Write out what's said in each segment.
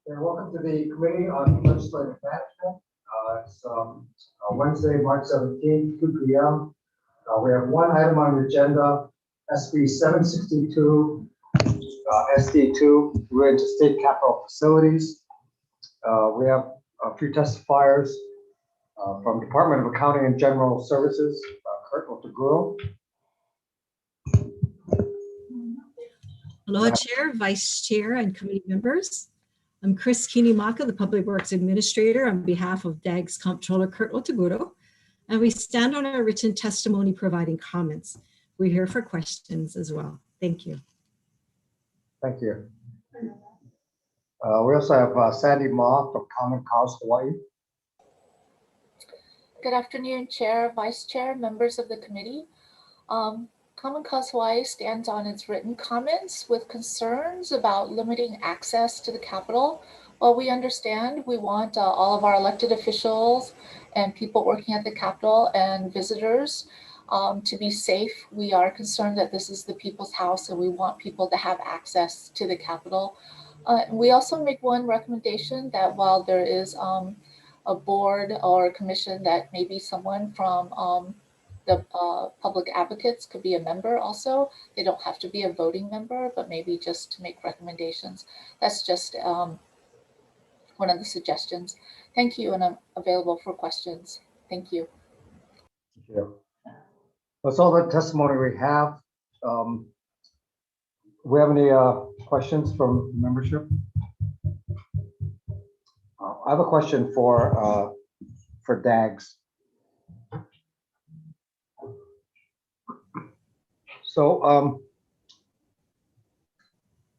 Welcome to the Committee on Legislative Management. It's Wednesday, March 17th, 2 p.m. We have one item on the agenda, SB 762, SD2, related to state capital facilities. We have a few testifiers from Department of Accounting and General Services, Kurt Otaguro. Hello, Chair, Vice Chair, and committee members. I'm Chris Kinimaka, the Public Works Administrator, on behalf of DAG's Comptroller Kurt Otaguro, and we stand on our written testimony providing comments. We're here for questions as well. Thank you. Thank you. We also have Sandy Ma from Common Cause Hawaii. Good afternoon, Chair, Vice Chair, members of the committee. Common Cause Hawaii stands on its written comments with concerns about limiting access to the Capitol. While we understand we want all of our elected officials and people working at the Capitol and visitors to be safe, we are concerned that this is the people's house and we want people to have access to the Capitol. We also make one recommendation that while there is a board or a commission that maybe someone from the public advocates could be a member also. They don't have to be a voting member, but maybe just to make recommendations. That's just one of the suggestions. Thank you, and I'm available for questions. Thank you. Thank you. That's all the testimony we have. We have any questions from membership? I have a question for DAGs. So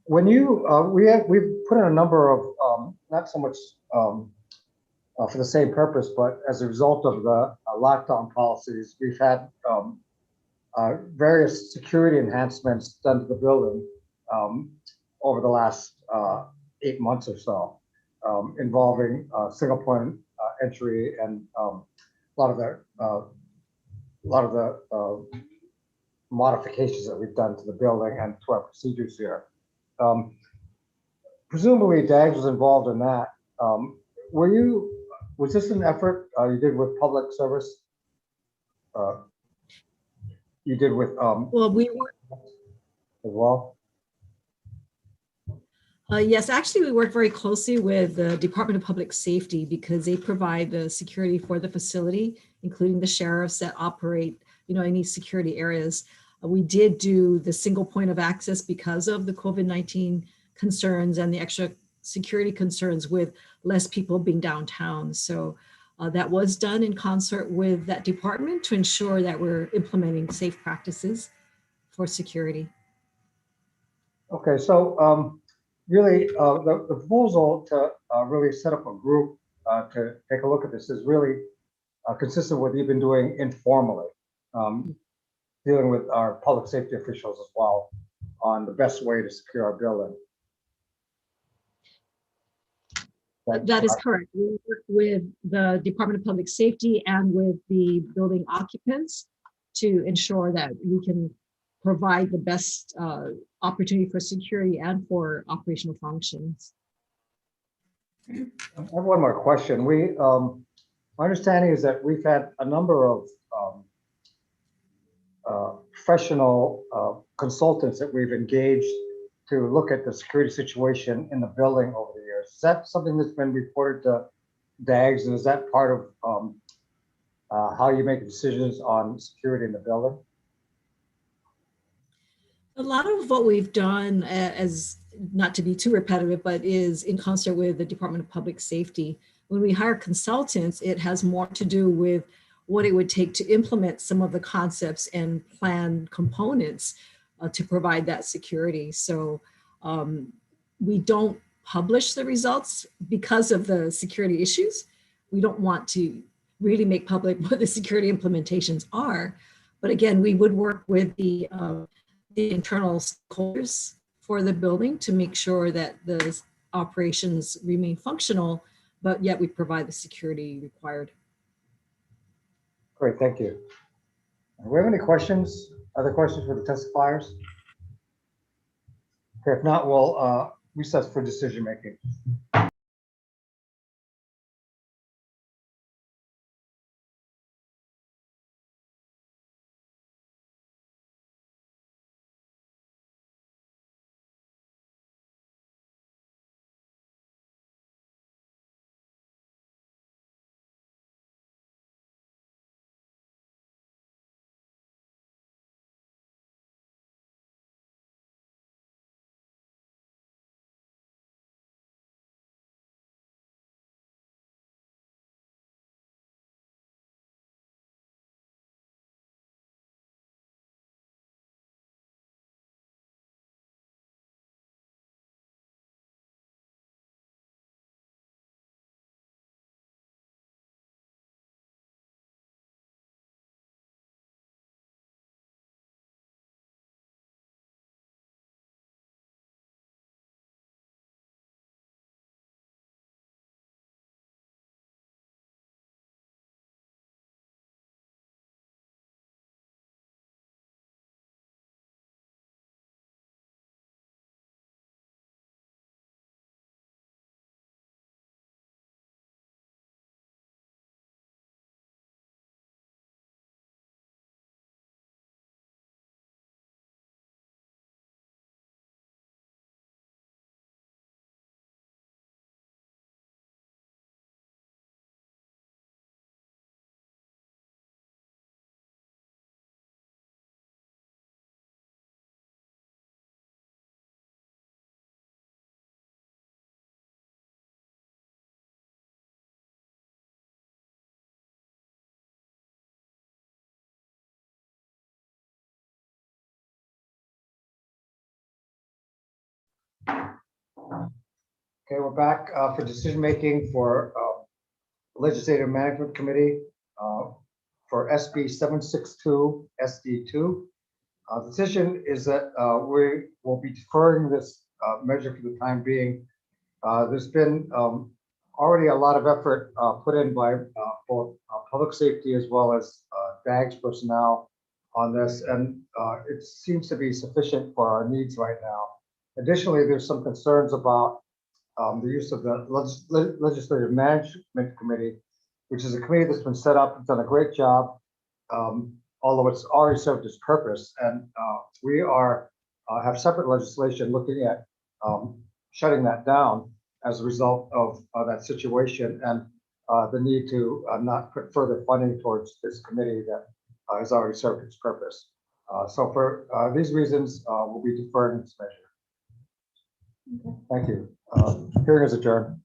when you we've put in a number of not so much for the same purpose, but as a result of the lockdown policies, we've had various security enhancements done to the building over the last 8 months or so, involving single point entry and a lot of the modifications that we've done to the building and to our procedures here. Presumably DAGS was involved in that. Was this an effort you did with public service? You did with well, we were as well? Yes, actually we work very closely with the Department of Public Safety because they provide the security for the facility, including the sheriffs that operate any security areas. We did do the single point of access because of the COVID-19 concerns and the extra security concerns with less people being downtown. So that was done in concert with that department to ensure that we're implementing safe practices for security. Okay, so really the proposal to really set up a group to take a look at this is really consistent with what you've been doing informally. Dealing with our public safety officials as well on the best way to secure our building. That is correct. We work with the Department of Public Safety and with the building occupants to ensure that we can provide the best opportunity for security and for operational functions. I have one more question. My understanding is that we've had a number of professional consultants that we've engaged to look at the security situation in the building over the years. Is that something that's been reported to DAGS, and is that part of how you make decisions on security in the building? A lot of what we've done, as not to be too repetitive, but is in concert with the Department of Public Safety. When we hire consultants, it has more to do with what it would take to implement some of the concepts and plan components to provide that security. So we don't publish the results because of the security issues. We don't want to really make public what the security implementations are. But again, we would work with the internal stakeholders for the building to make sure that the operations remain functional, but yet we provide the security required. Great, thank you. Do we have any questions? Other questions for the testifiers? Okay, if not, we'll recess for decision making. Okay, we're back for decision-making for Legislative Management Committee for SB 762 SD2. Decision is that we will be deferring this measure for the time being. There's been already a lot of effort put in by both public safety as well as DAGS personnel on this, and it seems to be sufficient for our needs right now. Additionally, there's some concerns about the use of the Legislative Management Committee, which is a committee that's been set up, it's done a great job, although it's already served its purpose. And we have separate legislation looking at shutting that down as a result of that situation and the need to not put further funding towards this committee that has already served its purpose. So for these reasons, we'll be deferring this measure. Thank you. Hearing is adjourned.